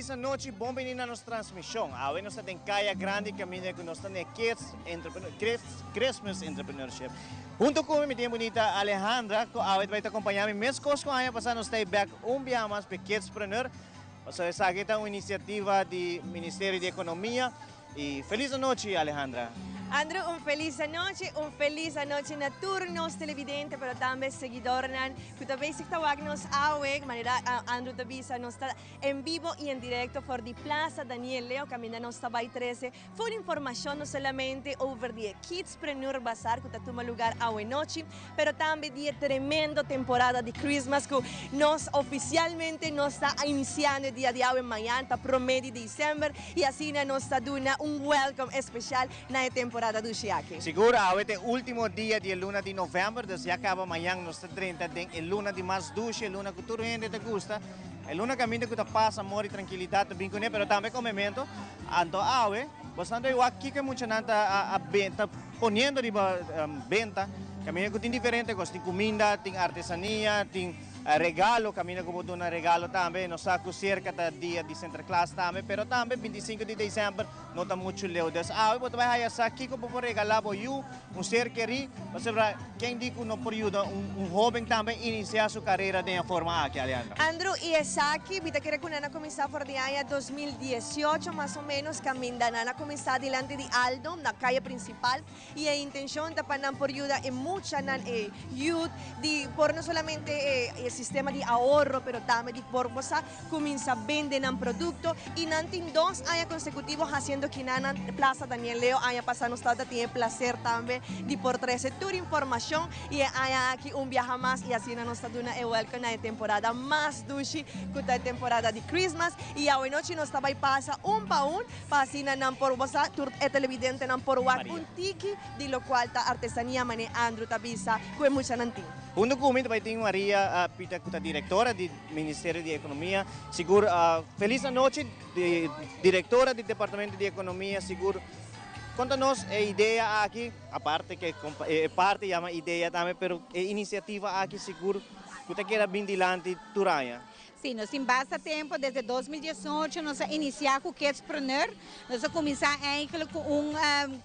feliz noite, bom bem na nossa transmissão. Hoje nós temos Kaya Grande, caminho que nós temos Christmas Entrepreneurship. Junto com minha bonita Alejandra, que hoje vai te acompanhar em mês com a passar nos stay back dia mais para Kidspreneur. Essa aqui é uma iniciativa do Ministério da Economia. E feliz noite, Alejandra. Andrew, feliz noche na turnos televidente, pero también seguidor nan. Kuta basic tawag nos aweg, manera Andrew Tabisa nos está en vivo y en directo por di Plaza Daniel Leo, camina nos tabay 13. Full información no solamente over the Kidspreneur Bazaar, kuta tuma lugar awe noche, pero también di tremendo temporada de Christmas que nos oficialmente nos está iniciando el día de hoy en mañana, para promedio de diciembre, y así nos está dando un welcome especial na temporada. Seguro, este último dia de luna de novembro, desde acaba amanhã, nos 30, el luna de mais dulce, luna que todo gente te gusta, el luna caminho que te passa amor e tranquilidade, bem com ele, pero também com momento, anto awe, bastante eu aqui que muita nanta a venda, poniendo de venda, caminho que tem diferente, tem comida, tem artesania, tem regalo, caminho como dona regalo também, nos saco cerca da dia de Sinterklaas também, pero também 25 de dezembro, não está muito leu des. Eu vou vai essa aqui como por regalar para you, cerca ri, você vai quem digo no período jovem também iniciar sua carreira de forma aqui, Alejandro. Andrew, y esa aquí, viste que recunana comenzó por el año 2018 más o menos, caminana comenzó delante de Aldo, la calle principal, y la intención de panan por ayuda en mucha youth, por no solamente el sistema de ahorro, pero también de por comienza a vender un producto, y en 2 años consecutivos haciendo que Nana Plaza Daniel Leo haya pasado hasta tiene placer también de por 13 tour información, y haya aquí un viaje más, y así nos está dando el welcome a la temporada más dulce que la temporada de Christmas, y hoy noche nos está pasa un pa un, pasina nan por bosa, tour televidente nan por wak un tiki, de lo cual ta artesanía mane Andrew Tabisa, que mucha nanting. Junto comigo vai ter Maria Pita, que é diretora do Ministério da Economia. Seguro, feliz noite, diretora do Departamento de Economia. Seguro, conta-nos a ideia aqui, a parte que é parte chama ideia também, mas a iniciativa aqui seguro que está querendo bem dilante Turanha. Sim, nós temos bastante tempo, desde 2018, nós iniciamos com o Kidspreneur, nós começamos com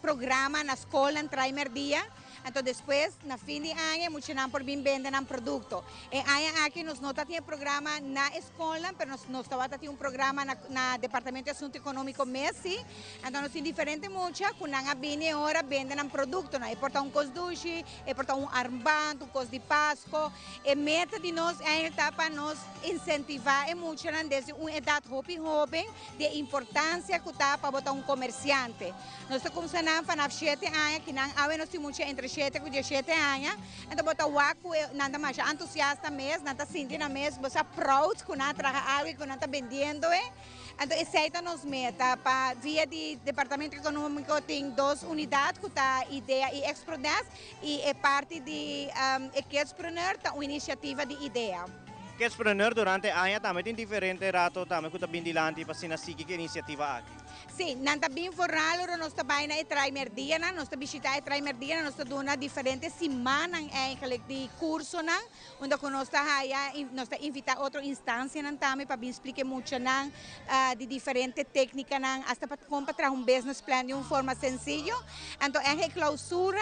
programa na escola, no primeiro dia. Então, depois, na fim de ano, muitos não por vir vender um produto. E aí, aqui, nós não temos programa na escola, mas nós temos programa na Departamento de Assunto Econômico Messi. Então, nós temos diferentes muitos que não vêm agora vendem um produto. Não importa coisa doce, importa armband, coisa de Páscoa. E meta de nós é para nós incentivar muitos desde uma idade jovem de importância que está para botar comerciante. Nós estamos começando a 7 anos, que não nós temos muitos entre 7 e 17 anos, então bota o waku nada mais entusiasta mesmo, nada sentindo mesmo, você proud que não traga algo que não está vendendo, então essa nos meta para via de Departamento Econômico tem 2 unidades que está ideia e Exprodes e é parte de Kidspreneur, tá uma iniciativa de ideia. Kidspreneur durante a ano também tem diferente rato também que está bem dilante para se seguir que iniciativa aqui. Sim, nós também forralo, nós também na primeiro dia, nós também visitamos o primeiro dia, nós temos diferentes semanas de curso, onde nós estamos invitando outra instância também para explicar muito de diferentes técnicas, até para comprar business plan de uma forma sencilla. Então, a clausura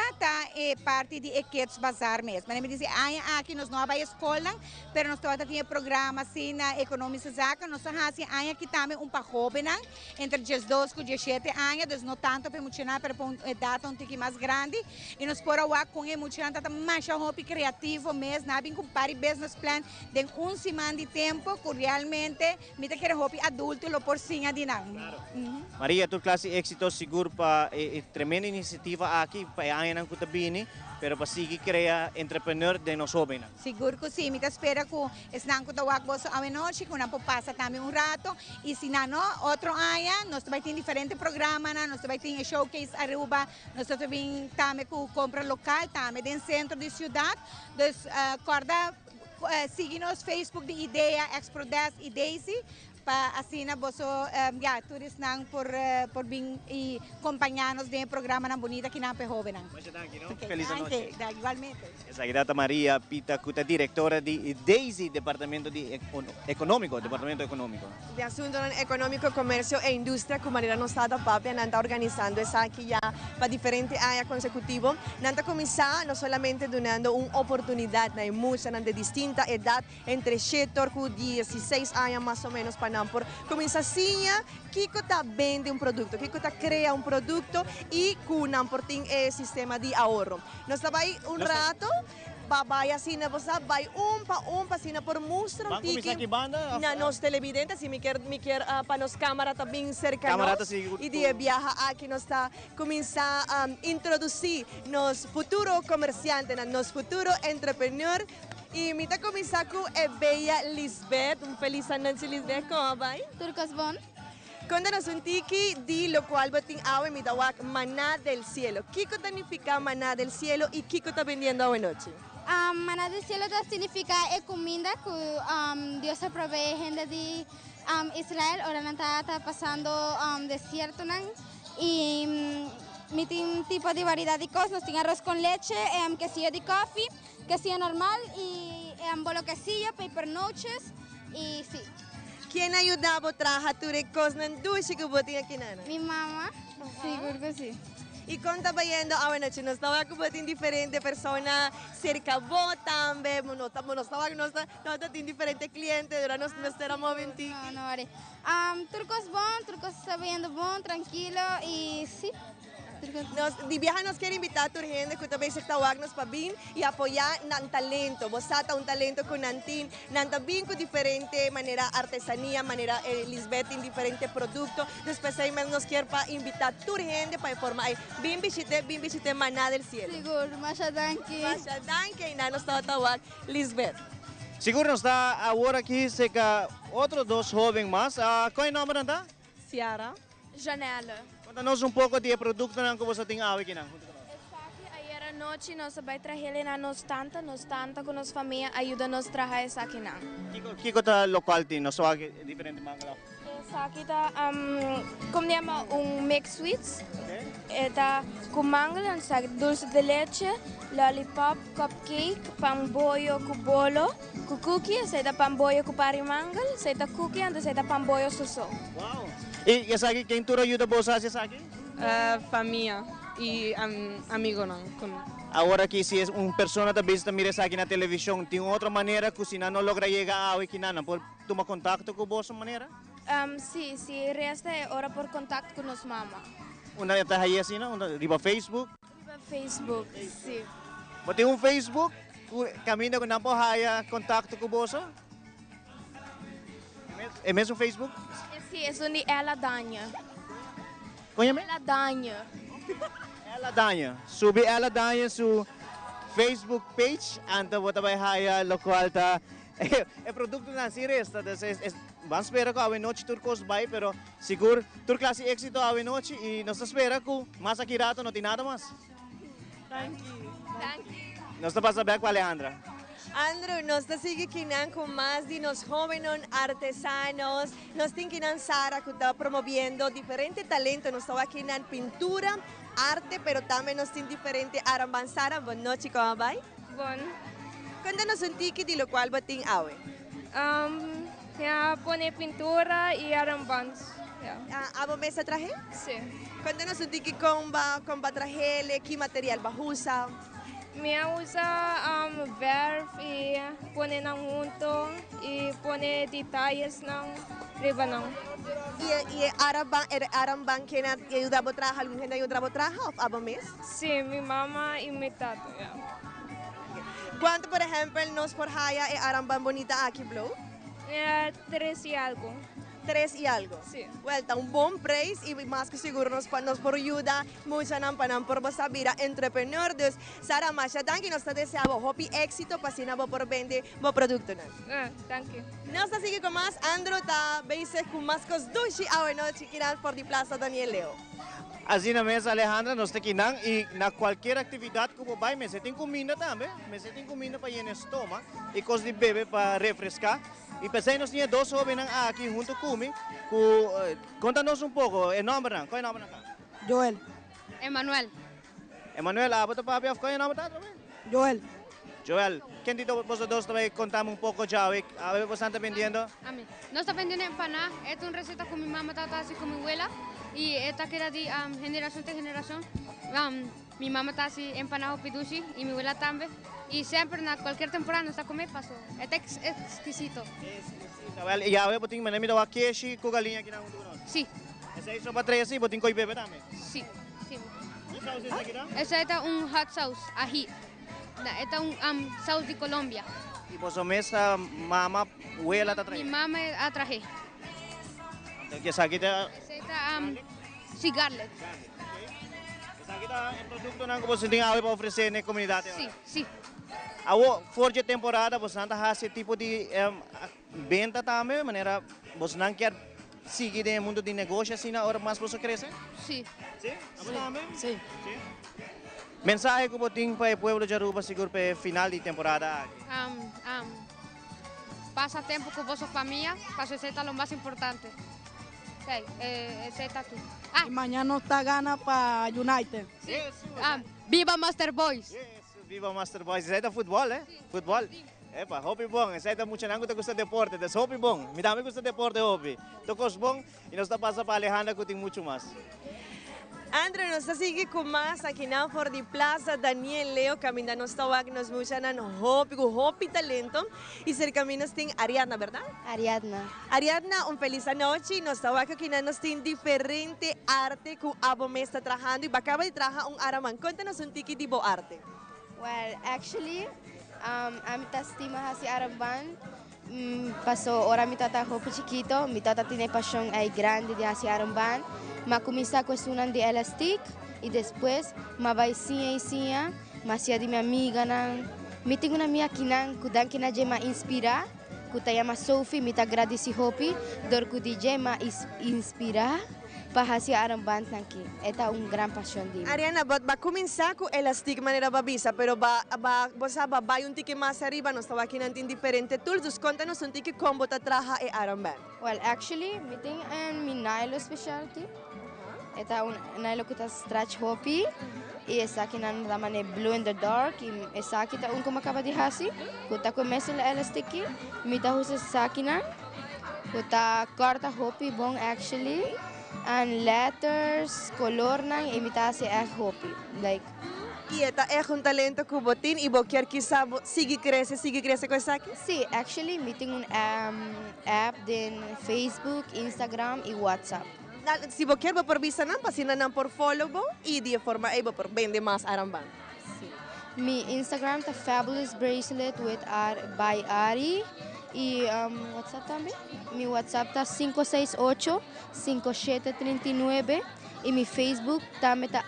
é parte de Kids Bazaar mesmo. Mas me dizem, aqui nós não vamos à escola, mas nós temos programa assim, econômico, nós temos aqui também para jovens, entre 12 e 17 anos, não tanto para funcionar, para uma idade um pouco mais grande. E nós podemos com ele funcionar mais hobby criativo mesmo, não com pari business plan de semana de tempo, que realmente me quer hobby adulto, lo por sinha de não. Maria, tua classe éxito seguro para tremenda iniciativa aqui, para a ano que está vindo, pero para seguir criar entrepreneur de nós jovens. Seguro que sim, me espera que estão com o aqui a noite, que não passa também rato, e se não, outro ano, nós também temos diferentes programas, nós também temos showcase Aruba, nós também temos compra local, também no centro da cidade, então, corda, siga-nos Facebook de Ideia, Exprodes e Daisy, pa assim na boso turis nang por bing i compañanos de programa ng Bonita Kinampe Joven. Muchas gracias, ¿no? Okay, Feliz noche. igualmente. Esa Grata Maria Pita Kuta, directora di DAISY, Departamento Económico, Departamento Económico. De Asunto Económico, Comercio e Industria, Kumarira no Stata Papia, Nanta organizando esa aquí ya para diferentes años consecutivos. Nanta comenzó no solamente donando una oportunidad, hay muchas de distinta edad, entre 7 y 16 años más o menos para Nampor. Comienza así, Kiko ta vende un producto, Kiko ta crea un producto y con Nampor tiene sistema de ahorro. Nos estaba ahí un rato. Babay así na bosa, bay umpa sina por mostrar Van tiki começar que banda? na nos televidentes e me quer para nos câmara também cerca Camarada, nós sim, e dia viaja aqui nós está começar a introduzir nos futuro comerciante, nos futuro entrepreneur e me tá começar com a Bella Lisbeth, feliz ano Lisbeth, como vai? Turcos Bon. Contanos un tiki di lo cual botín awe mi dawak maná del cielo. ¿Qué significa maná del cielo y qué está vendiendo hoy noche? Maná del cielo significa comida que Dios se provee gente de Israel. Ahora no está pasando desierto y mi tipo de variedad de cosas. Tiene arroz con leche, quesillo de coffee, quesillo normal y bolo quesillo, paper noches y sí. ¿Quién ayudaba a trabajar tu cosas dulce que botín aquí nana? Mi mamá, seguro que sí. Y cuando estaba yendo a noche, no estaba con diferentes personas cerca vos también, no estaba diferentes clientes, ahora nos éramos 20. No, vale. Turcos está viendo bon, tranquilo y sí. De viaje nos quiere invitar a tu gente que también se está nos para vir y apoyar el talento. Vos sata un talento con Nantín, Nanta bien con diferente manera artesanía, manera Lisbeth en diferentes productos. Después ahí nos quiere para invitar a tu gente para informar. Bien visite Maná del Cielo. Seguro, Masha Danki. Masha danke, na nos está tawag Lisbeth. Seguro está ahora aquí cerca otros dos jóvenes más. ¿Cuál es el nombre? Ciara. Janela. Conta-nos um pouco de produto que você tem aqui. Ayer à noite nós vai trazer ele na nos tanta com nossa família ajuda nos trazer essa aqui não. Que está local tem? Nós só diferente mangala. Essa aqui tá como chama mix sweets. Tá com manga, dulce de leite, lollipop, cupcake, pamboyo com bolo, com cookie, essa tá pamboyo com parimangal, essa tá cookie, essa tá pamboyo suso. Uau! E essa aqui quem tu ajuda você a essa aqui? Família e amigo não. Agora que se é uma pessoa que visita mira essa aqui na televisão, tem outra maneira que se não logra chegar a aqui não, por tomar contato com você maneira? Sim, resta é hora por contato com nossa mama. Uma está aí assim, não? Riba Facebook? Riba Facebook, sim. Mas tem um Facebook, caminho que não pode contato com você? É mesmo Facebook? Sim, é onde ela danha. Conhece? Ela danha. Ela danha. Subi ela danha su Facebook page, anta você vai haya local ta. É produto na siresta, vamos esperar que a noite turcos vai, pero seguro tur classe éxito a noite e nós espera que mais aqui rato não tem nada mais. Thank you. Nós estamos a ver com a Alejandra. Andrew, nos sigue quinan con más de los jóvenes artesanos, nos tienen Sara que está promoviendo diferentes talentos, nos está aquí en pintura, arte, pero también nos tiene diferentes aramban. Sara, buenas noches, ¿cómo va? Bon. Cuéntanos un tiki de lo cual bating awe. Ya pone pintura y arambans. Yeah. ¿Abo mesa traje? Sí. Cuéntanos un tiki con ba trajele, qué material va a usar. Minha usa verf e pone ng junto e pone detalhes ng ribanão. E aramban que na ayuda a trabajar, alguna gente ayuda a trabajar, abo mes? Sim, minha mama imitado. Yeah. ¿Cuánto, por ejemplo, nos por haya aramban bonita aquí, Blow? 3 y algo. 3 y algo. Sí. Well, está un buen precio y más que seguro nos por ayuda mucho nan por vos vida entrepreneur. Dus Sara Masha, danke nos deseamos happy éxito para por vender vos producto. Thank you. Nos sigue con más Andrew ta veces con más cosas dulce ahora no chiquiran por di Plaza Daniel Leo. Assim na mesa, Alejandra, nós temos e na qualquer atividade que você vai, me tem comida também, me tem comida para ir no estômago e coisa de beber para refrescar. Y pensé nos tiene dos jóvenes aquí junto conmigo. Contanos un poco, el nombre, ¿cuál es el nombre acá? Joel. Emanuel. Emanuel, ¿vos te papi? ¿Cuál es el nombre también? Joel. Joel, ¿quién dito vosotros también contamos un poco, Javi? A ver, ¿vos están vendiendo? A mí. No está vendiendo empanadas. Esta es una receta con mi mamá, tata así con mi abuela. Y esta queda de generación tras generación. Mi mamá está así empanado pidushi y mi abuela también. Y siempre en cualquier temporada nos está comiendo paso. Este es exquisito. Y a ver, ¿vos tenés menemido a Keshi, con galinha aqui na junto con nosotros? Sí, Ese es para traer así, ¿vos tenés que beber también? sí, sí. ¿Qué sauce es aquí, no? Esta es un hot sauce, ají. Esta es un sauce de Colombia. Y vos mesa, mamá, abuela, te Mi trae. mamá atraje. Que esa aquí te... Esta sí, garlic. Esa aquí está el producto que vos tenés para ofrecer en la comunidad. Sí, sí. Agora, fora de temporada, você não está esse tipo de venda também, de maneira, você não quer seguir no mundo de negócio assim na hora mais você cresce? Sí. Sim? Também? Sí. Sim. Mensagem que você tem para o povo de Aruba, seguro para o final de temporada aqui. Pasa tiempo con vuestra familia, para eso es lo más importante. Sí, ese está aquí. Y mañana está gana para United. Viva Master Boys. Yes, viva Master Boys. Isso aí é futebol, né? Futebol. Epa, hobby bom. Isso aí é muito não que gosta de deporte, é hobby bom. Me também gosta de deporte, hobby. Tocos bom e nós está passando para Alejandra que tem muito mais. Andrew, nos sigue con más aquí en for the Plaza Daniel Leo caminando hasta wag nos mucha nan hopi talento y cerca nos tiene Ariadna, ¿verdad? Ariadna. Ariadna, un feliz noche. Nos está aquí nos tiene diferente arte que abo me está trabajando y acaba de trabajar un araman. Cuéntanos un tiki de bo arte. Well, actually, a mi estima hacia Aramban. Pasó ahora mi tata jopo chiquito, mi tata tiene pasión ahí grande de hacia Aramban. Ma comienza cuestionando de elastic y después ma va y siya, ma siya di mi amiga nang. Mi tengo una amiga kinang kudan kina jema inspira, kuta llama Sophie, mi ta gradi si hopi, dor kudi jema inspira. Hacia Aramban aquí. Esta es una gran pasión de mí. Ariana, va a comenzar con el estigma de la babisa, pero va un tiki más arriba, nos está aquí en diferente tools. Cuéntanos un tiki combo te traja en Aramban. Well, actually, mi tengo mi Nilo specialty. Esta es un Nilo que está stretch hoppy. Y esa aquí naman blue in the dark. Y esa aquí está un como acaba de hacer. Kuta ko mesul elastiki. Mi ta husa sa aquí na. Kuta karta hoppy bong actually. And letters, color nang imitase a hopi. Like, y esta es un talento que botín y boquear quizá sigue crece con esa. sí, actually, meeting un app de Facebook, Instagram y WhatsApp. Si boquear va por visa nan, pasina nan por follow bo y de forma ebo por vende más Aramban. Sí. Mi Instagram está Fabulous Bracelet by Ari. Y WhatsApp también. Mi WhatsApp está 568-5739. Y mi Facebook también está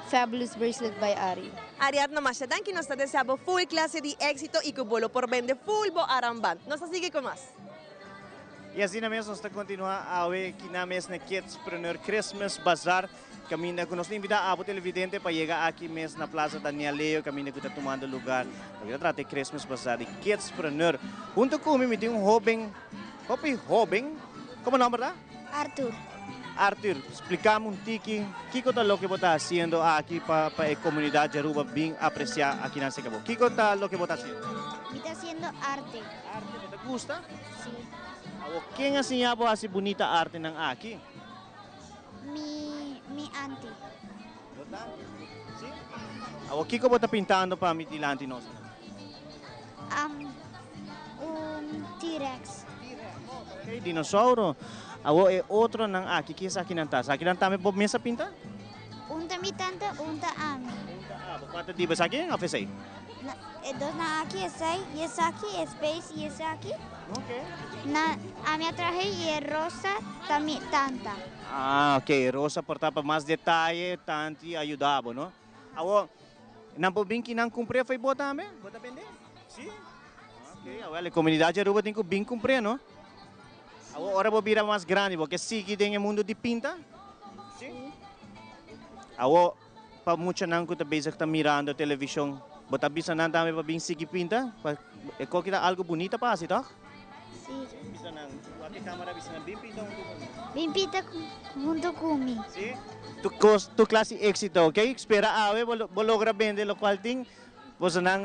Fabulous Bracelet by Ari. Ariadna Machadan, que nos está deseando full clase de éxito y que bolo por vende full bo Aramban. Nos sigue con más. E assim na mesma nós está continuar a ver que na mesma Kidspreneur Christmas Bazaar caminha que nós invita a televidente para chegar aqui mesmo na Plaza Daniel Leo, caminha que está tomando lugar. Porque trata de Christmas Bazaar e Kidspreneur. Junto comigo tem jovem, como nome verdade? Arthur. Arthur, explicamos tiki, que é o que você está fazendo aqui para a comunidade de Aruba bem apreciar aqui na Secabo. Que é o que você está fazendo? Me está haciendo arte. Arte, ¿te gusta? Sí. Quem ensinou a fazer bonita arte ng aqui? Mi auntie. Sim? O que você está pintando para me dilante nós? T-Rex. Okay, dinossauro. Awo é outro ng aqui, que é aqui não está. Aqui não está, mas mesa pinta? Unta mi tanta, unta ami. Quanto di ba sa akin? Office ay? Dos na aquí es ahí, y es aquí, space y es aquí. Okay. A mi traje y es rosa, también tanta. Ah, ok. Rosa portava mais detalhe, tanto ajudava, não? Awo, não bem que não cumprir foi boa também? Boa vender? Sim. Ok, a comunidade Aruba tem que bem cumprir, não? Awo, ora vou virar mais grande, porque sigue dentro do mundo de pinta? Sim. Awo, para muita não que também está mirando a televisão, bota bisa não também para bem seguir pinta? É qualquer algo bonito para assim, tá? Sí. Bisa nang wati kamera bisa nang bimpita Bimpita junto conmigo. ¿sí? Tu clase éxito, ¿ok? Espera ave, logra vender lo cual ting. Você não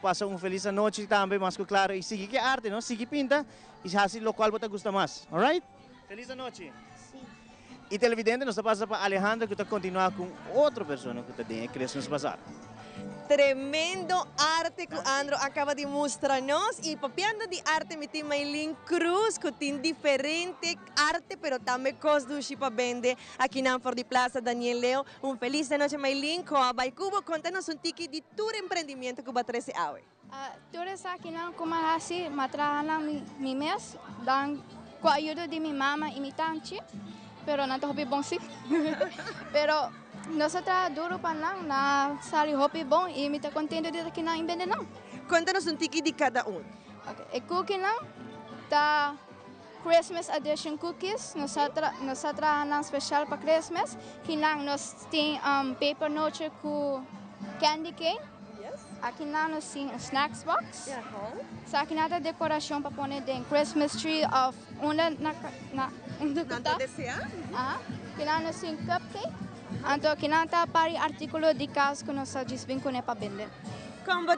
passa feliz noite também, mas claro, e sigue que arte, não? Sigue pinta e assim lo qual você gosta mais, alright? Feliz noite. Sim. E televidente, nós passa para Alejandro que está continuar com outra pessoa que está dentro, que nos passar. Tremendo arte que Andro acaba de mostrar-nos e papiando de arte me tem Maylin Cruz que tem diferente arte pero também cosdushi para vender aqui na For de Plaza Daniel Leo. Feliz noite Maylin com a Baicubo, conta-nos tiki de tu empreendimento que vai trazer hoje. Todas aqui não como assim, matrahan mi mes, dan com a ajuda de minha mama e minha tante, pero não estou bom sim. Pero nosotros duro para na sali hopi bom e me está contente de que não invende não. Conta-nos tiki de cada Okay. E cookie não, tá Christmas edition cookies, nosotros não special para Christmas, que não nós tem paper noche com candy cane. Aqui não nós tem snacks box. So aqui nada decoração para pôr dentro Christmas tree of na desejar? Que não nós tem cupcake. Então, kinanta pari artikulo di casa que nós desvincune para vender. Como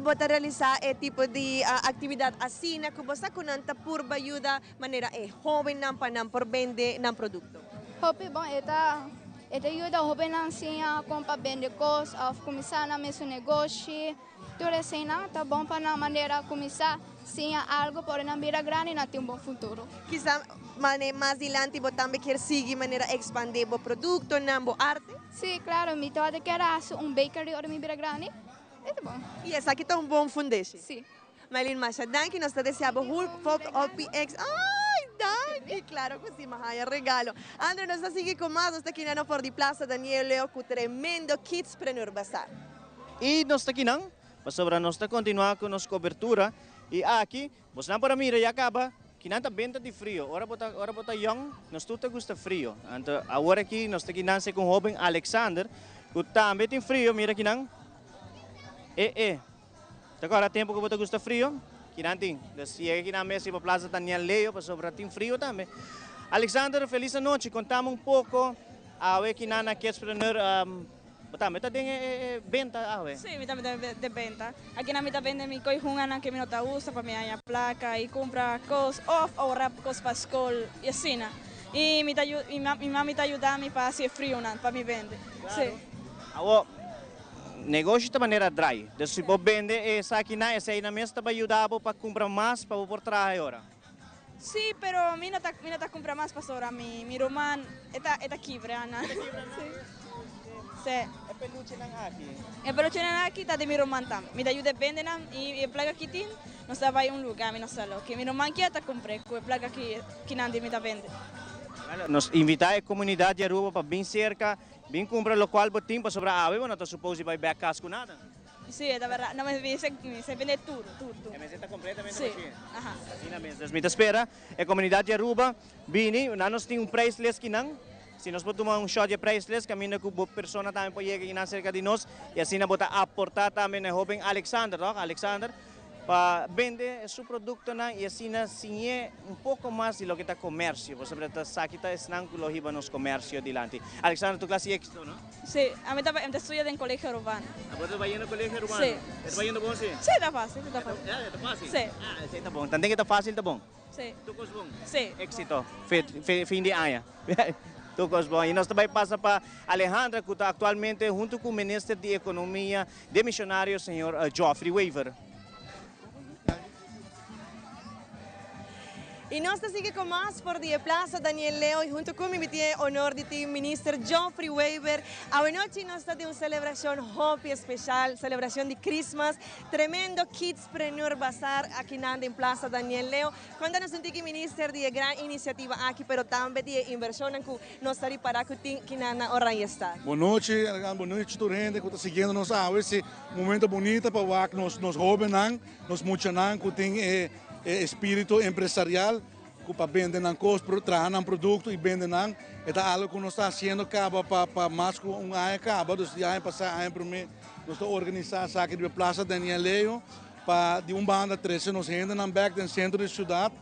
você realizar esse tipo de atividade assim, que você conanta por ajuda maneira jovem não para não por vender não produto. Hopi bom, eta ajuda jovem não sim a comprar vender coisas, a começar na mesmo negócio. Tudo assim não tá bom para na maneira começar sim algo por não virar grande e não ter bom futuro. Quizá mais adiante você também quer seguir maneira expandir o produto, não arte? Sim, claro, me toda quer bakery ou me virar grande. É bom. E essa aqui tá bom fundation. Sim. Maylin Masha, danke, nós desejamos Hulk OPX. Ai, danke, claro que sim, mas regalo. André, nós seguimos com mais, nós aqui na For de Plaza Daniel Leo com tremendo Kidspreneur Bazaar. E nós está aqui não, mas sobre nós está continuar com nossa cobertura e aqui, você não para mira já acaba. Kinanta venta de frio, ora bota young, nós tudo gosta frio. Então, agora aqui nós aqui nasce com o jovem Alexander, que também tem frio, mira aqui não. Agora tempo que você gosta frio, que não tem. Se aqui na mesa para Plaza Daniel Leo, para sobre tem frio também. Alexander, feliz noite. Contamos pouco aqui na Kidspreneur. Também está tem venta Sim, me também de venta. Aqui na minha venda me coi hungan que me nota usa para minha placa e compra coisas ou rap coisas para escola e assim. E minha mãe está ajudando para ser frio para me vender. Sim. Negócio de maneira dry. Então, se você vende essa aqui na mesa, vai ajudar para comprar mais para por trás agora. Sim, pero me não tá comprar mais para sobrar. Mi román está quebra, Ana. Sim. É peluche nang aqui. É peluche nang aqui tá de mi román tam. Me ajuda a vender nam e plaga aqui tin. Nós vai lugar, me não salo. Que mi román que tá comprei, com plaga que não de me tá vende. Nós invitar a comunidade de Aruba para bem cerca, bem comprar o qual botim para sobrar ave, mas não está suposto vai back casco nada. Sim, é verdade. Não, mas se vende tudo. A mesa está completamente cheia. Assim na mesa. Então, espera, a comunidade de Aruba, bini, nós temos priceless que não. Se nós tomar shot de priceless, caminha com a pessoa também pode chegar cerca de nós e assim nós podemos aportar também ao jovem Alexander, não? Alexander, para vender seu produto e assim sinye pouco mais do que está comércio. Você precisa saber que está incluído nos comércio adiante. Alexander, tu classe éxito, não? Sim, a mim eu estudo em colégio urbano. Você vai no colégio urbano? Sim. Está indo bom, sim? Sim, está fácil. Está fácil? Sim. Sim, está bom. Também que está fácil, está bom? Sim. Tu gosta bom? Sim. Éxito. Fim de ano. Tu gosta bom. E nós também passa para Alejandra, que está atualmente junto com o ministro de Economia de Missionário, senhor Geoffrey Weaver. E nós seguimos com mais por de Plaza Daniel Leo e junto com mi tiene honor de ti, ministro Geoffrey Weaver. Hoje noite nós estamos de uma celebração hopi especial, celebração de Christmas, tremendo Kidspreneur Bazaar aqui na Plaza Daniel Leo. Conta-nos tique ministro de grande iniciativa aqui, pero também de inversão que nós estamos para que na hora está. Boa noite toda a gente que está seguindo nós esse momento bonito para nós jovens, nós muchanan que tem espírito empresarial para vender coisas, trazer produto e vender é algo que nós está fazendo para mais que ano acaba, dos anos passados, para mim, nós estamos organizando aqui na Plaza Daniel Leo de banda 13 nos rendem back no centro da cidade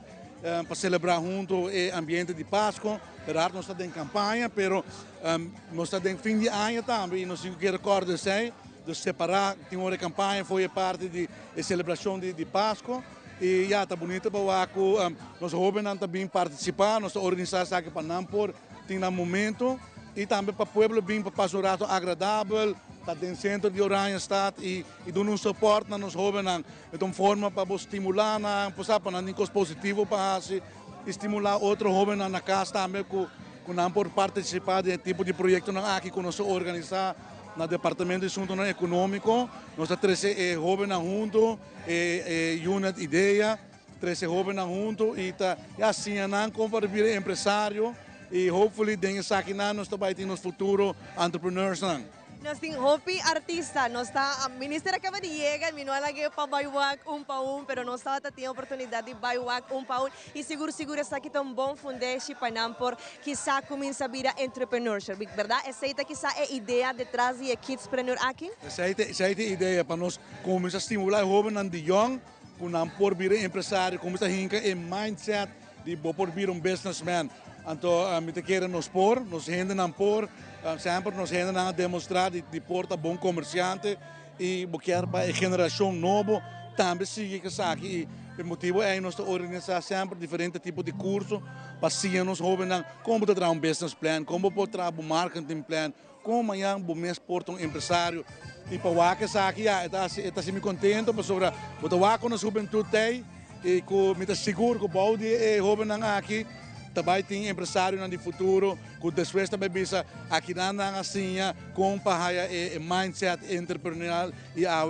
para celebrar junto o ambiente de Páscoa. Verdade, nós estamos em campanha, mas nós estamos em fim de ano também. E nós temos que recordar de separar, tinha uma campanha, foi parte da celebração de Páscoa. E já está bonito para nós jovens também participar, nós organizar aqui para Nampor, tem um momento. E também para o povo vir para passar um rato agradável, está dentro do centro de Oranjestad e dar um suporte a nós jovens, de uma forma para estimular, para não coisas positivas, para estimular outros jovens na casa também, que não por participar desse tipo de projeto aqui que nós organizamos no Departamento de Assuntos Econômicos. Nós temos 13 jovens juntos, unit ideia, 13 jovens juntos, e assim, como para vir empresário. E hopefully dengue aqui nós também temos futuro entrepreneurs Nós temos hopi artista, nós está a ministra acaba de chegar, me não lagi para baiuak para pero nós está tendo a oportunidade de baiuak para e seguro está aqui tão bom fundeixe para Nampor, quizá começa a vir entrepreneurship, verdade? Essa é quizá a ideia detrás de Kidspreneur aqui? Essa é a ideia para nós começar a estimular jovens de young, para Nampor vir empresário, começar a hincar em mindset de por vir businessman. Então, me querem nos rendem a pôr, sempre nos rendem a demonstrar de porta bom comerciante e quero para a geração nova também seguir que aqui. E o motivo é nós organizar sempre diferentes tipos de cursos para seguir nos jovens como trazer um business plan, como trazer um marketing plan, como amanhã o mês porta um empresário. E para o que aqui, está me contento sobre o que a juventude tem e que me seguro que o balde é jovem aqui. Também tem empresário no futuro, que depois também bisa aqui na assim, com para o mindset entrepreneurial e a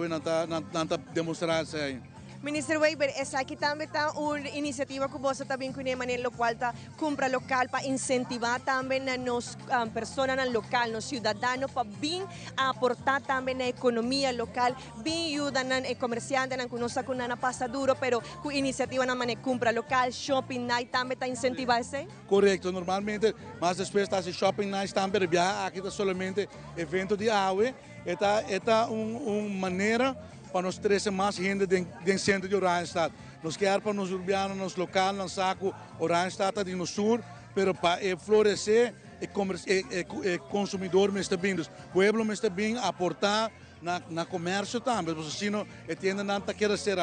demonstrar isso aí. Ministro Weber, essa aqui também está uma iniciativa que você também conhece, no qual está compra local para incentivar também as pessoas no local, os cidadãos, para vir aportar também na economia local, vir ajudar os comerciantes, que não sabem que não passa duro, mas com iniciativa na compra local, shopping night também está incentivando isso? Correto, normalmente, mas depois está shopping night também, aqui está somente evento de água, é uma maneira para nós trazer mais gente dentro do centro de Oranjestad. Nós queremos para os urbanos, nos locais, no saco Oranjestad no sul, mas para florescer o consumidor também. O povo também aportar na comércio também, porque senão a tenda não quer ser.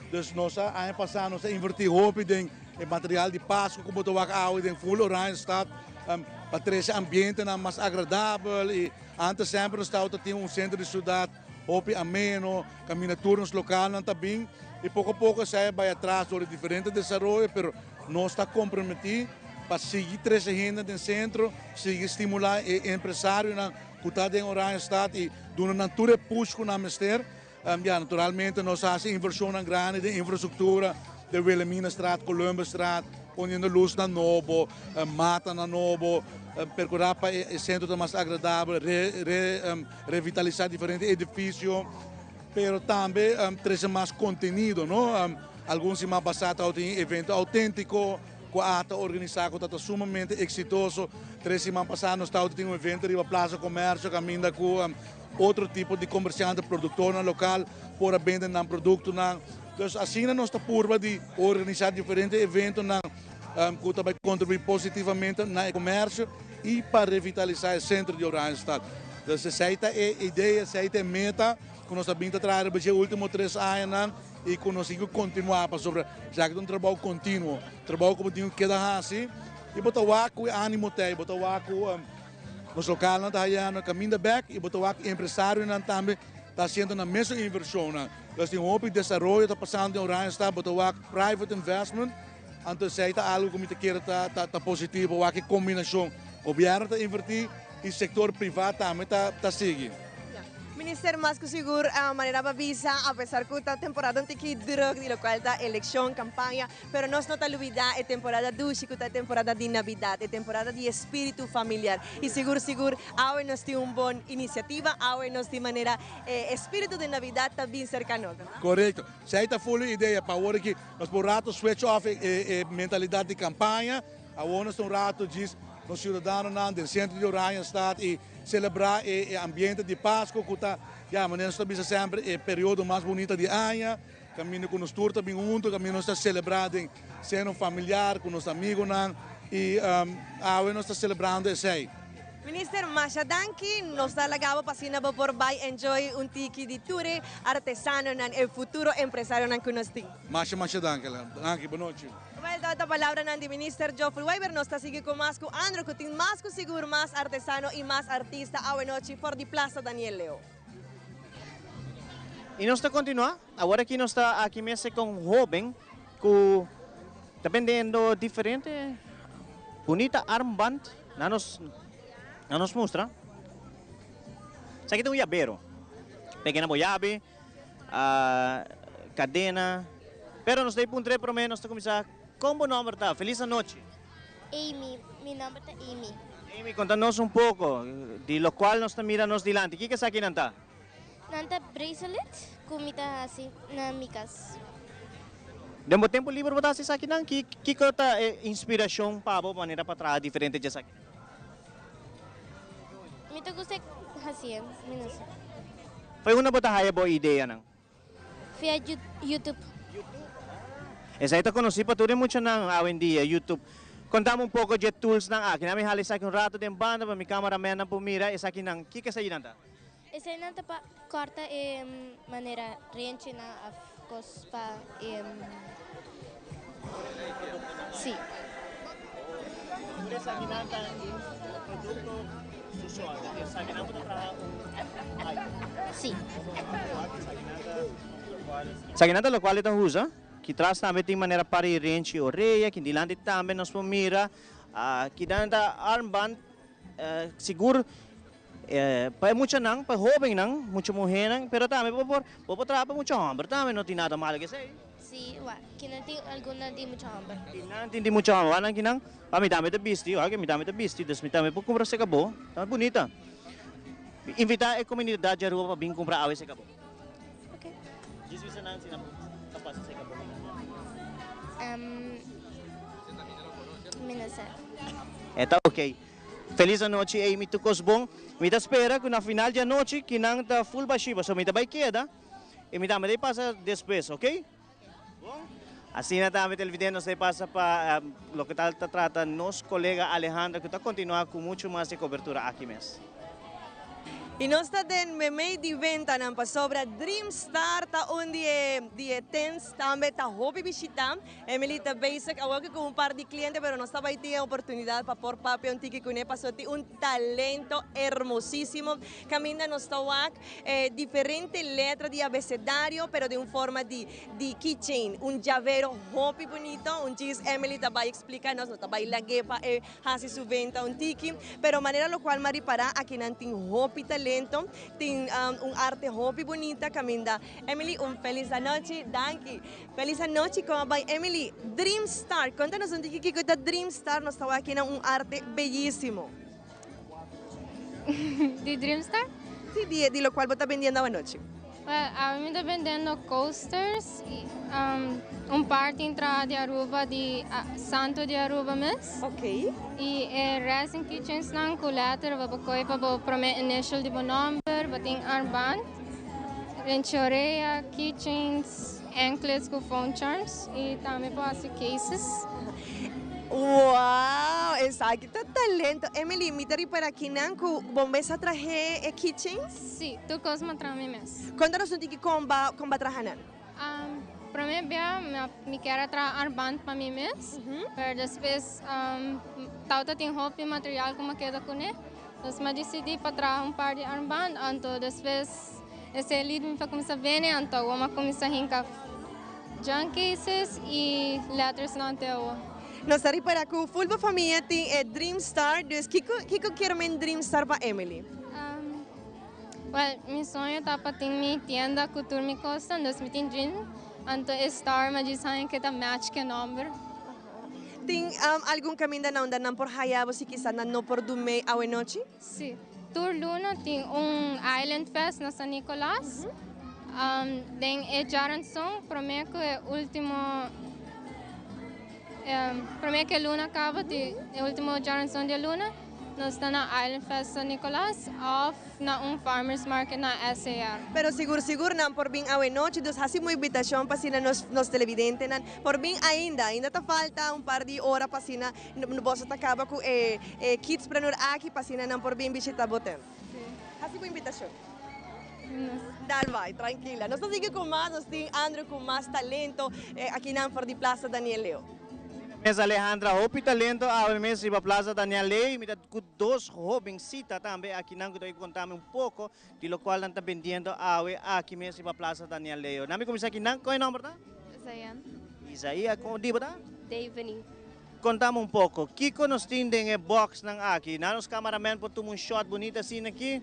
Então, nós, ano passado, nós investimos em material de Páscoa, como o água em full Oranjestad, para trazer ambiente mais agradável. E antes sempre nós tínhamos centro de cidade, hopi ameno, caminaturas locais também, e pouco a pouco sai vai atrás sobre diferentes desenvolvimentos, mas nós está comprometido para seguir crescendo no centro, seguir estimular o empresário que está em Oranjestad e dar uma natura push com a Mister. Naturalmente nós fazemos inversão grande de infraestrutura, de Wilhelminastraat, Columbusstraat, ponendo luz na novo, mata na novo, percorrer para o centro mais agradável, revitalizar diferentes edifícios, mas também trazer mais conteúdo, não? Alguns semana passada tem evento autêntico, que está organizado, que está sumamente exitoso. 3 semanas passadas nós tínhamos um evento na Praça Comércio, caminhando com outro tipo de comerciante, produtor no local, para vender um produto. Então, assim, nós estamos por de organizar diferentes eventos que também contribuem positivamente no comércio e para revitalizar o centro de Oranjestad. Então, essa é a ideia, essa é a meta que nós estamos trazendo nos últimos 3 anos e que nós vamos continuar sobre já que é um trabalho contínuo, trabalho como tem que dar assim, e botar o ânimo tem, botar o nos local não está aí no caminho back e botar o empresário também está sendo na mesma inversão. Nós temos um desenvolvimento está passando em Oranjestad, botar o private investment, então isso é algo que me quer tá positivo, a combinação o governo está invertir e o setor privado também está seguindo. Minister, mas que seguro a maneira para visa, apesar que a temporada não tem que durar, de lo cual está eleição, campanha, pero nós não está olvidar a temporada dulce, que é a temporada de Navidad, a temporada de espírito familiar. E seguro, agora nós temos uma boa iniciativa, agora nós temos maneira, espírito de Navidad está bem cercano. Correto. Essa é a full ideia, para agora que nós por rato switch off a mentalidade de campanha, agora nós um rato diz, nos cidadãos do centro de Oranjestad e celebrar o ambiente de Páscoa, que está, nós estamos sempre o período mais bonito de ano, caminho com nos turta bem junto, caminho nós está celebrando sendo familiar com os amigos e nós está celebrando esse aí. Minister, masya danki, nos talagabo pasina ba por bay enjoy un tiki di ture, artesano nan el futuro empresario nan kunosting. Masya danke, boa noite. Well, data palabra nan di Minister Geoffrey Weber, nos ta sige ko mas ko Andro, kuting mas ko siguro mas artesano y mas artista awe noche for di Plaza Daniel Leo. E nós está continuar, agora que nós está aqui mesmo com um jovem que está vendendo diferente, bonita armband, nos mostra. Isso aqui tem um llavero, pequena boiabe, cadena, pero nos dei puntre para mim, nós está começar, como o nome está? Feliz noite. Amy, meu nome é Amy. Amy, conta-nos um pouco, de lo qual nós está mirando dilante, o que é isso aqui não está? Nanta bracelet, kumita assim na micas. Demo tempo livre botar isso aqui não, que tá inspiração para a maneira para trabalhar diferente disso aqui? Mita gusto assim, menos. Foi uma boa ideia não? Via YouTube. Essa aí tá conhecido para tudo muito não, hoje em dia, YouTube. Contamos um pouco de tools não, aqui na minha halis aqui rato de banda para minha cameraman não mira, essa aqui não, que é isso aí não tá? Essa aí não tá para corta maneira range na afcos para sim. Essa aqui não tá produto usual, essa aqui não para sim. Essa aqui não tá lo qual então usa, que traz também tem maneira para ir range orelha, que dilante também nos mira, que dá armband seguro. Para muita não, para jovem não, muita mulher não, pero também por trabalhar para muita homem, também não tem nada mal que sei. Sim, que não tem alguma de muita homem. Não tem muita homem, não que não, para mim também é bisti, olha que me também é bisti, das me também por comprar se acabou, tá bonita. Invitar a comunidade de rua para vir comprar a se acabou. Ok. Diz você não se capaz se acabou. Menos. Tá ok. Feliz noite, Amy Tucosbong. Me espera que na final da noite, que não está full baixo, so me vai queda, e me dá passa depois, ok? Bom. Assim na também televidente nos passa para o que está tratando nosso colega Alejandro, que está continuando com muito mais de cobertura aqui mesmo. E nós também may de venta ng pasobra Dream Star taon die tens também ta hobby visita. Emily ta basic awag ko un par de cliente pero nós estaba aí a oportunidade para por papi un tiki kune pasoti un talento hermosísimo. Camina nos tawak diferente letra de abecedario pero de un forma de keychain, un llavero hobby bonito, un chis Emily ta vai explicar nos ta vai lagay pa hasi su venta un tiki pero manera lo cual maripara aquí nanting hobby talento, tem arte hobby bonita, caminda. Emily, feliz noche, danke. Feliz noche, como vai Emily. Dream Star, contanos un tiki da Dream Star, nos estaba aquí en un arte bellísimo. ¿De Dream Star? Sí, de lo cual vos estás vendiendo anoche. A mí está vendiendo coasters, un par de entrada de Aruba, de Santo de Aruba mesmo. Ok. E resin kitchens nang kulater, babakoi pa bo prome initial di bo number, bating armband, renchorea, kitchens, anklets com phone charms, e também po asi cases. Wow, exacto, talento. Emily, me tari para aqui nang ku bombesa traje kitchens? Sim, tu cosma trame mes. Contanos un tiki comba trajanan. Para mim, me quero trazer armband para mim mesmo, mas depois tauta tem roupa e material como queda com ele. Então, eu decidi para trazer par de armband, então depois esse lido me faz começar a vender, então eu começar a rincar junk cases e letters não até o. Nós estamos para que o full família tem Dream Star, dus Kiko quer men Dream Star para Emily? Well, meu sonho é para ter minha tienda cultura me costa, dus me tem dream. Então, Star, mas dizem que tá match que number. Tem algum caminho não por hayabo se quizá não por dormir a noite? Sim. Tour Luna tem Island Fest na San Nicolás. Tem Jaranson, para mim que é o último. Para mim que Luna acaba, é o último Jaranson de Luna. nos está na Island Fest San Nicolas off na farmers market na SAR. Pero siguro nan por bing awe noche, dos hasi mo invitasyon pa sina nos televidente nan. Por bing ainda ta falta un par de hora pa sina no bosa ta acaba ku kids prenur aqui pa sina nan por bing bisita botem. Hasi mo invitasyon. Dal vai, tranquila. Nos sigue con más, nos tiene Andrew con más talento aquí nan for di Plaza Daniel Leo. Mes Alejandra, hopi talento ao mes iba Plaza Daniel Leo, me com dois jovencitas também aqui não que eu contar um pouco de lo qual está vendendo aqui mes iba Plaza Daniel Leo. Nami começar aqui não, qual é o nome da? Isayan. Isaia, como diba da? Daveni. Contamos um pouco, Kiko nos tem em box nang aqui, na nos cameraman por um shot bonito assim aqui.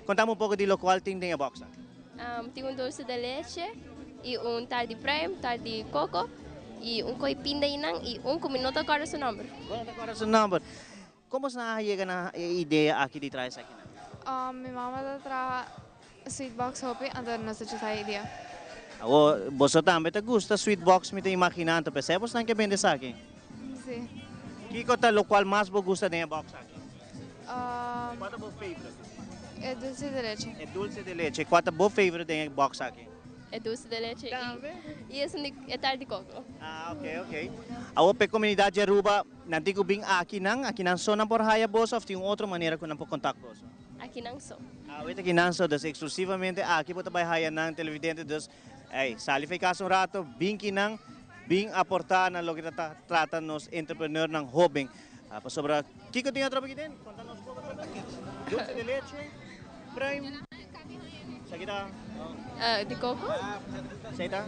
Contamos um pouco de lo qual tem em box. Tem doce de leche e tarde prime, tarde coco. E coipinda inang e com minuto agora seu número. Agora seu número. Como você chega na ideia aqui de trás aqui? Minha mama tra sweet box hopi, então não sei se essa ideia. Você também te gusta sweet box me te imaginando, percebes não que vende isso aqui? Sim. Que coisa lo qual mais você gosta de box aqui? Qual é o favorite? É dulce de leche. É dulce de leche. Qual é o favorite de box aqui? É doce de leche e esse é tarde de coco. Ok. A outra comunidade Aruba, nanti ko bing aqui não só na por haya boss of tem outra maneira que não pode contato boss. Aqui não só. Aqui não só, das exclusivamente aqui pode vai haya nang televidente dos, sali foi caso um rato, bing kinang, bing aportar na logo que trata nos entrepreneur ng hobby. Pa sobra, kiko tinha trabalho aqui dentro, conta-nos pouco trabalho. Dulce de leche, prime. Sa kita? De coco? Sa ita?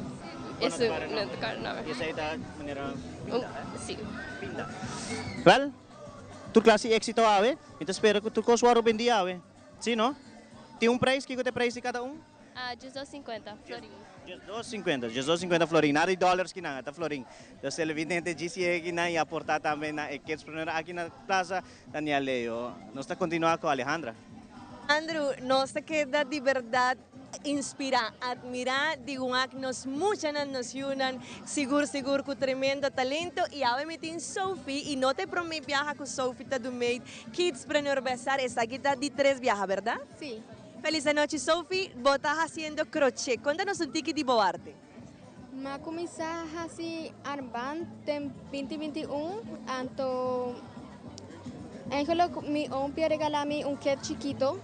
Isso, não tocar nada. Sa ita, maneira pinda? Sim. Pinda. Well, tu classe éxito ave, então espero que tu coswaro vendi ave. Sim, não? Tem price, que te price de cada $12.50, florim. $12.50 florim. Nada de dólares que não, tá florim. Então, se ele evidente GCA que não, e aportar também na Kids aqui na Plaza Daniel Leo. Nós está continuar com a Alejandra. Andrew, nos queda de verdad inspirar, admirar, digo que nos muchas nos yunan, seguro con tremendo talento y ahora me tiene Sophie y no te prometo viajar con Sophie ta do made Kids Preneur Besar, esa guita de 3 viaja, ¿verdad? Sí. Feliz noche, Sophie, vos estás haciendo crochet, cuéntanos un tiki de boarte. Ma começar a fazer armband em 2021, então mi ompia regalami kit chiquito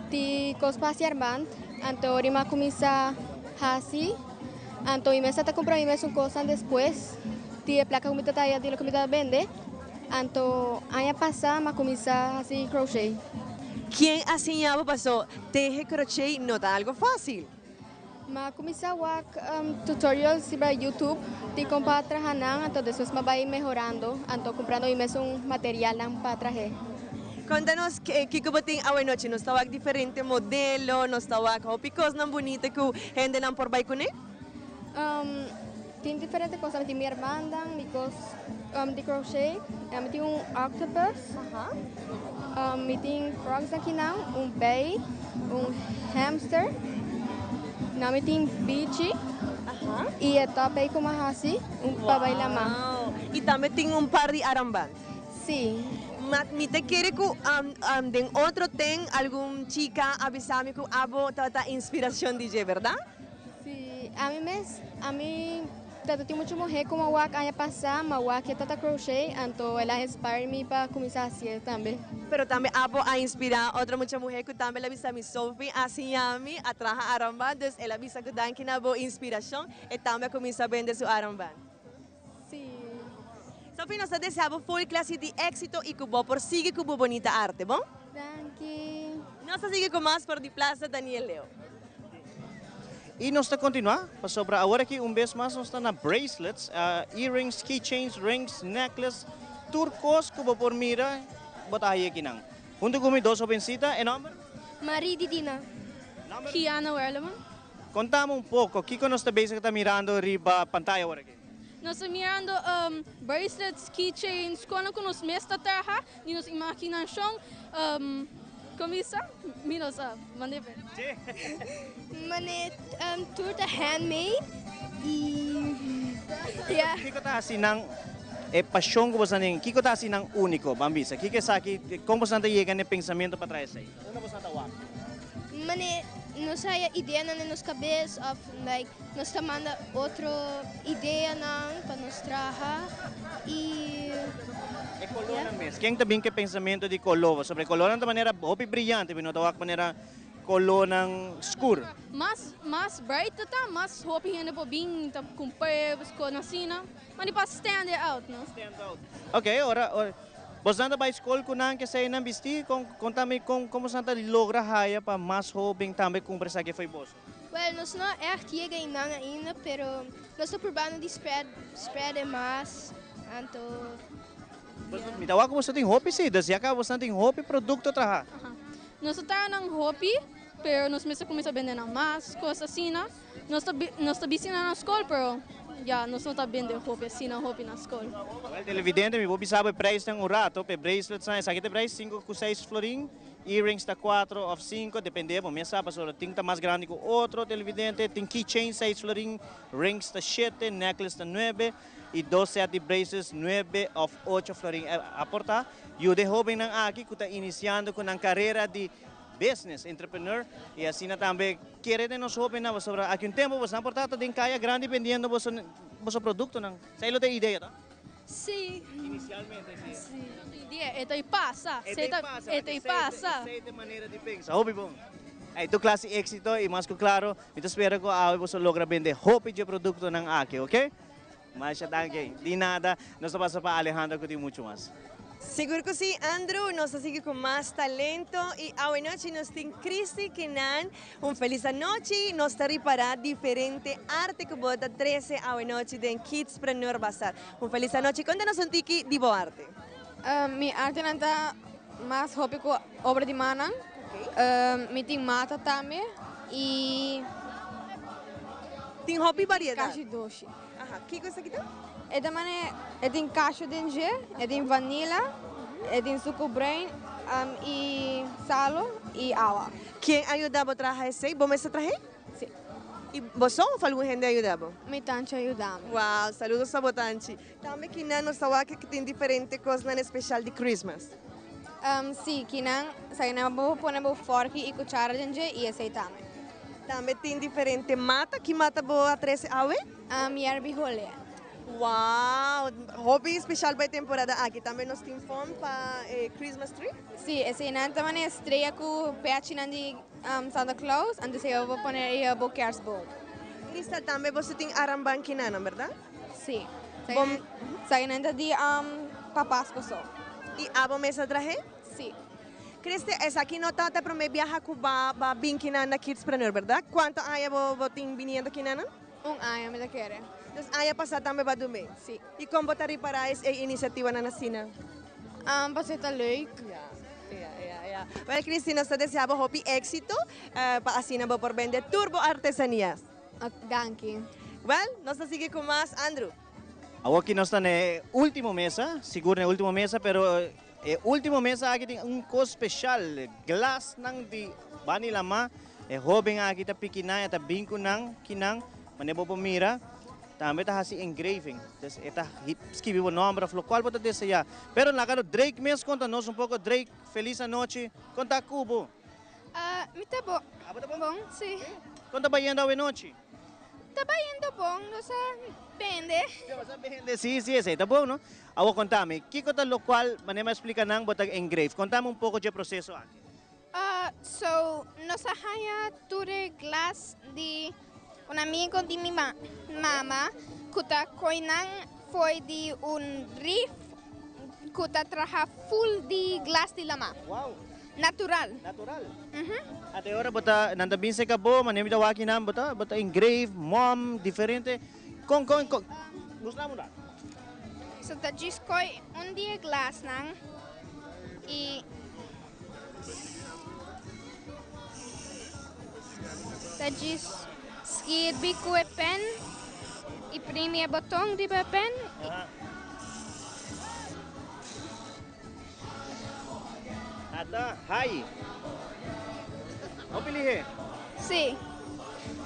de cospas armband, então rima começar a fazer, então e mesa tá comprar e mesa coisa depois de placa comida taya de lo comida vende, então aí passar ma começar a fazer crochet. Quem ensinava passou teje crochet não tá algo fácil. Ma começar a tutorials sobre YouTube de comprar trahanang, então depois ma vai melhorando, então comprando e mesmo material nang para traje. Contanos que bating away noche, nos tawag diferente modelo, nos tawag hopicos nang bonita ko hende nang por bay kune? Tem diferente coisa, tem minha bandang, de crochet, tem octopus, tem frogs aqui não, bay, hamster, nami tem beach, e é top aí como assim, babay lamang. E também tem par de aramband? Sim. Me te quiere que den otro ten algún chica avisame que abo tata inspiración DJ, ¿verdad? Sí, a mí tata tem mucho mujer como wak aya passar, ma wak tata crochet, então ela inspire me para começar a fazer também. Pero também abo a inspirar outra mucha mujer que também ela avisa mi Sophie assim a mim a traja aramband, dus ela avisa que dan que nabo inspiração e também começa a vender su aramband. Sophie, nós desejamos full classe de éxito e que você siga com a bonita arte, bom? Thank you. Nós seguimos com mais por de Plaza Daniel Leo. E nós estamos continuar, para agora aqui vez mais nós estamos na bracelets, earrings, keychains, rings, necklace, turcos, que você mira, bota aí aqui não. Junto com dois jovencitas, é nome? Marie Didina. Kiana Werleman. Contamos pouco, o que nós estamos mirando riba pantalla agora aqui? Nós estamos mirando bracelets, keychains, quando nos mesta terra, e nos imaginação, camisa, minos, mande ver. Mane, tudo handmade e... O que está assim, paixão que você tem, o que está assim ng único, Bambisa? O que sa aqui, como você chega no pensamento para trás aí? Onde você está lá? Mane, não sei ideia na nos cabeça, of like nós manda outra ideia não para nos trabalhar e É color mesmo. Quem também que pensamento de color sobre color de maneira hopi brilhante, não de maneira color ng escuro. Mas bright tá, mas hope hindi po bing tap compare ko na sina. Mani pa stand out, no? Stand out. Okay, ora você anda para a escola com não que sai não vestir, contame como você logra haya para mais jovem também cumprir essa que foi bolsa. Well, nós não é aqui ainda ainda, pero nós estamos probando de spread mais, então. Me tawa ko você tem hope sim, desde cá você tem hope produto traha. Nós tá ng hope, pero nós mesmo começa a vender ng mas, coisa assim, na. Nós tá bisina na escola, pero nós não tá vendendo hope assim, na hope na escola. Well, televidente, me vou saber o preço ng rato, pe bracelets sa aqui tem preço 5 com 6 florin, earrings tá 4 ou 5, depende, mo minha sabe, só tem tá mais grande que outro televidente, tem keychain 6 florin, rings tá 7, necklace tá 9 e 12 set de bracelets 9 ou 8 florin. Aporta, eu de jovem ng aqui que tá iniciando com a carreira de business, entrepreneur, e assim também querer de nós jovens na sobre aqui tempo você importa tem caia grande vendendo você produto não. Sei lo tem ideia, tá? Sim. Inicialmente sim. Sim. Ideia, ito passa. Ito passa. Sei de maneira de pensar. Hobby bom. Aí tu classe éxito e mais que claro, eu espero que você logra vender hobby de produto ng aqui, ok? Mas já tanque, di nada, nós vamos para Alejandro que tem muito mais. Seguro que sí, Andrew nos sigue con más talento y hoy noche nos tiene Cristi Kenan. Un feliz noche, nos está para diferente arte que bota 13 hoy noche de Kidspreneur Bazaar. Un feliz noche, contanos un tiki de arte. Mi arte nanta mas hobby ko obra de manang. Mi ting mata também e tem hobby variedade. Caixa doce. Aha, que coisa que tá? É da maneira, é tem caixa de nje, é tem vanilla, é tem suco brain e salo e água. Quem ajudava a trazer esse? Você traje? Sim. E você ou alguma gente ajudava? Mi tancha ajudamos. Wow, saludos a Botanchi. Também que não nos sabe que tem diferente coisas na especial de Christmas. Sim, que não, sai na boa pôr na fork e cuchara de nje e aceitamos. Também tem diferente mata, que mata boa 13 ave? Yerbi rolê. Wow! Hobby especial para a temporada aqui. Também nós temos fome para Christmas tree? Sim, esse ano também é estreia com o peachin de Santa Claus, antes eu vou pôr aí o Bookers Bowl. Cristal, também você tem aramban kinana, verdade? Sim. Sai na de papasco só. E abo mesa traje? Sim. Cristi, essa aqui não está para me viajar com a bem kinana Kidspreneur, verdade? Quanto aí vou ter vindo kinana? Ano, me da querer. Então, aí passar também para do mês? Sim. E como botar para a iniciativa na Nasina? Você tá leuk. Ja. Well, Cristina, nós desejamos hobby éxito para assim não por vender turbo artesanías. Danke. Well, nós seguimos com mais Andrew. Aqui nós estamos na última mesa, seguro na última mesa, pero última mesa aqui tem coisa especial, glass ng di vanilla ma, jovem aqui tá pikinay, tá binko ng kinang, manebo pomira. Também está assim engraving, está escreveu o nome, falou qual pode desejar. Pero na cara Drake mesmo conta-nos pouco, Drake, feliz a noite, conta Cubo. Me tá bom. Tá bom? Sim. Conta baiando a noite. Tá baiando bom, não sei, depende. Sim, tá bom, não? Awo contame, que conta lo qual, manema explica nang botag engrave. Contame pouco de processo aqui. So, nos haya ture glass de un amigo de mi mamá, que coinan foi de riff que traja full de glass de lama. Wow. Natural. Até agora bota nanda bin se kabo, manemi da waki nam bota engrave, mom diferente. Con Musla mo na. So ta just koi dia glass nang e ta just skid bi ko pen e premi a botão de pen. Ata, hi. Opilihe. Sim.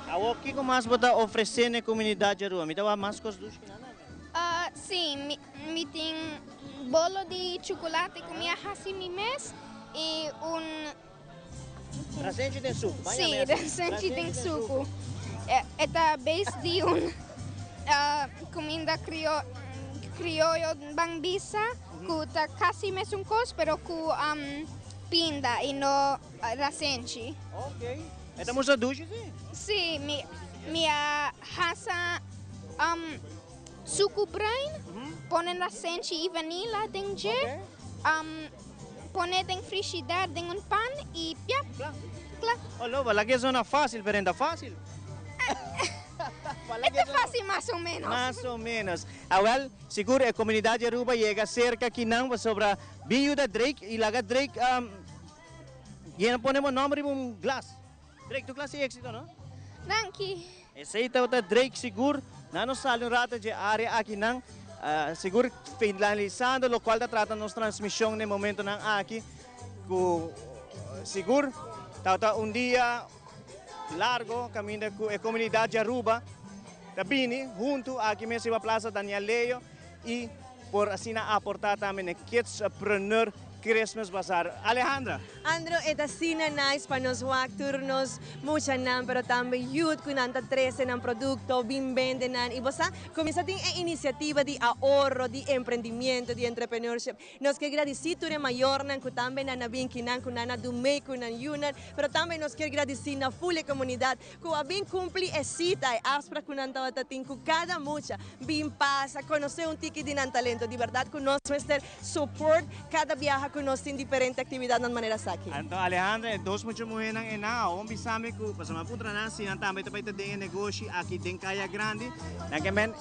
Awo que mais bota oferecer na comunidade rua, me dá mais coisas dos que nada. Sim, Sí, mi ting bolo de chocolate comía así mi mes y un... Rasente tem suco. Sí, rasente tem suco. Esta base de un comida criollo bambisa, que casi me un cos, pero con pinda y no rasente. Ok. Esta musa dulce, sí? Sí, mi hasa suco brain, ponen rasente y vanilla dentro, ponen en frigidaire en un pan y ya. Claro. Oh, la que es una fácil, pero ainda fácil. Esta es fácil más o menos. Más o menos. Well, seguro a comunidade Aruba llega cerca aqui não sobre viúva Drake e lá Drake e não ponemos nome um glass. Drake, tu classe éxito, não? Danke. Aceita outra Drake seguro. Não sale um rato de área aqui não. Seguro finalizando o qual está tratando nossa transmissão no momento não aqui. Seguro tá um dia largo caminho com a comunidade Aruba. Tabini, junto aqui mesmo a Plaza Daniel Leo e por assim aportar também a Kidspreneur Christmas Bazaar. Alejandra. Andro, esta sina nice para nos turnos, mucha nan, pero también youth con anta 13 nan producto, bien venden nan. Y vos comienza a iniciativa de ahorro, de emprendimiento, de entrepreneurship. Nos que agradecer a mayor nan, que también nan bien que nan, con nan dumei, con nan yunan, pero también nos que agradecer na full comunidad, que a bien cumpli cita y aspra con nan tawatin, que cada mucha, bien pasa, conocer un tiki de nan talento, de verdad, con nuestro support, cada viaje conosco diferente actividade na maneira aqui. Então, Alejandra, dos muito mulheres na enao, bisame que para uma putra na sina também também tem negócio aqui tem Caia Grande, na que men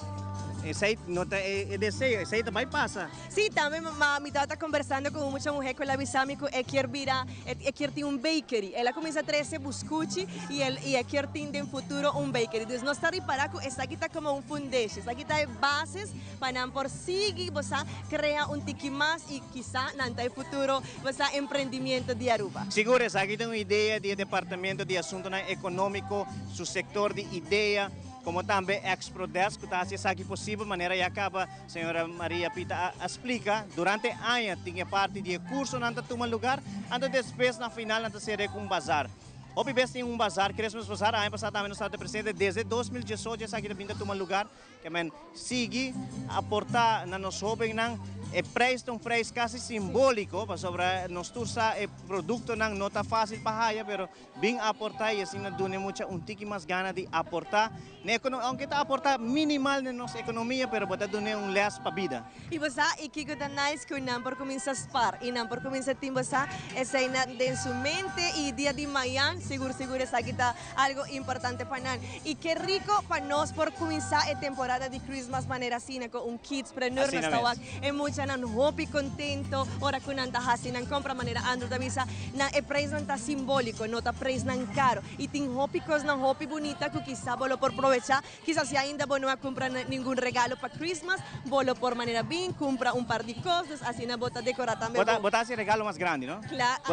esse nota é desejo, esse também passa. Sim, também mi tata conversando com muita mulher com ela bisame que quer virar, quer ter bakery. Ela começa a trazer buscuchi e quer ter no futuro bakery. Então nós estamos reparando que esta aqui está como foundation, esta aqui está bases para por seguir você criar tiki mais e quizá no futuro você empreendimento de Aruba. Seguro, essa aqui tem uma ideia de departamento de assunto econômico, seu setor de ideia. Como também Exprodesk, que está aqui possível, maneira e acaba, a senhora Maria Pita explica, durante anos tinha parte de curso, não toma lugar, então depois na final não seria com bazar. Hoje tem bazar, Christmas Bazar, ano passado também no estado presente, desde 2018, essa aqui também toma lugar, que sigue aportar na nossa jovem, é preço quase simbólico, sobre nós tursa é produto não está fácil para haya, pero bem aportar e assim dá muita tiki mais gana de aportar, aunque está aportar minimal na nossa economia, pero bota dá less para vida. E você aqui que está nice que não por começar a spar e não por começar a ter você essa em sua mente e dia de manhã seguro essa aqui está algo importante para nós e que rico para nós por começar a temporada de Christmas maneira assim com Kidspreneur na estawag é muito nan hopi contento ora kun anta hasi nan compra maneira Andro da visa na e preço não tá simbólico não tá preço não caro e tem hopi cos não hopi bonita que quizá bolo por aproveitar quizá se ainda bom não comprar nenhum regalo para Christmas bolo por maneira bem compra par de coisas assim na bota decorar também botar esse regalo mais grande, não? Claro.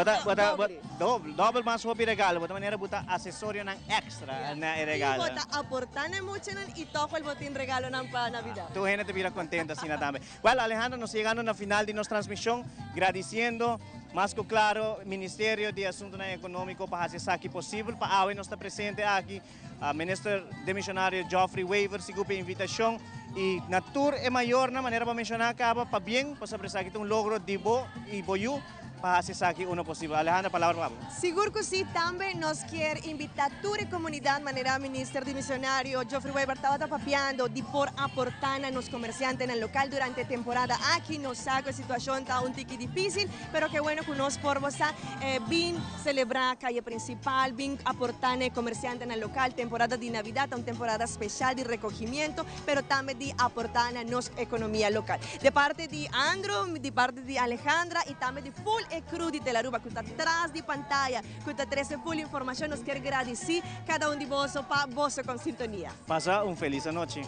Doble mais hopi regalo, bota maneira botar acessório não extra na regalo. E bota aportar na muito nan e toco el botín regalo nan para Navidad. Tu gente te vira contenta assim também. Well, Alejandra, nos llegando na final de nossa transmissão, agradecendo mais que claro Ministério de Assuntos Econômicos para fazer isso aqui possível, para hoje nós está presente aqui o Ministro de Missionário Geoffrey Weaver, segundo a invitação e na tour é maior na maneira para mencionar acaba para bem, para saber se aqui logro de bo e boiú para hacer aquí uno posible. Alejandra, palabra vamos. Seguro que sí, también nos quiere invitar a toda la comunidad, manera ministro de misionario, Geoffrey Weaver estaba papiando de por aportar a los comerciantes en el local durante temporada. Aquí nos saca situación está un tiki difícil, pero qué bueno que nos por vos bien celebrar calle principal, bien aportar a comerciantes en el local, temporada de Navidad, una temporada especial de recogimiento, pero también de aportar a nuestra economía local. De parte de Andro, de parte de Alejandra y también de full crew de Aruba, que está atrás de pantalla, que está trazendo full informação, nos quer agradecer cada um de vós para vos com sintonia. Passa uma feliz noite.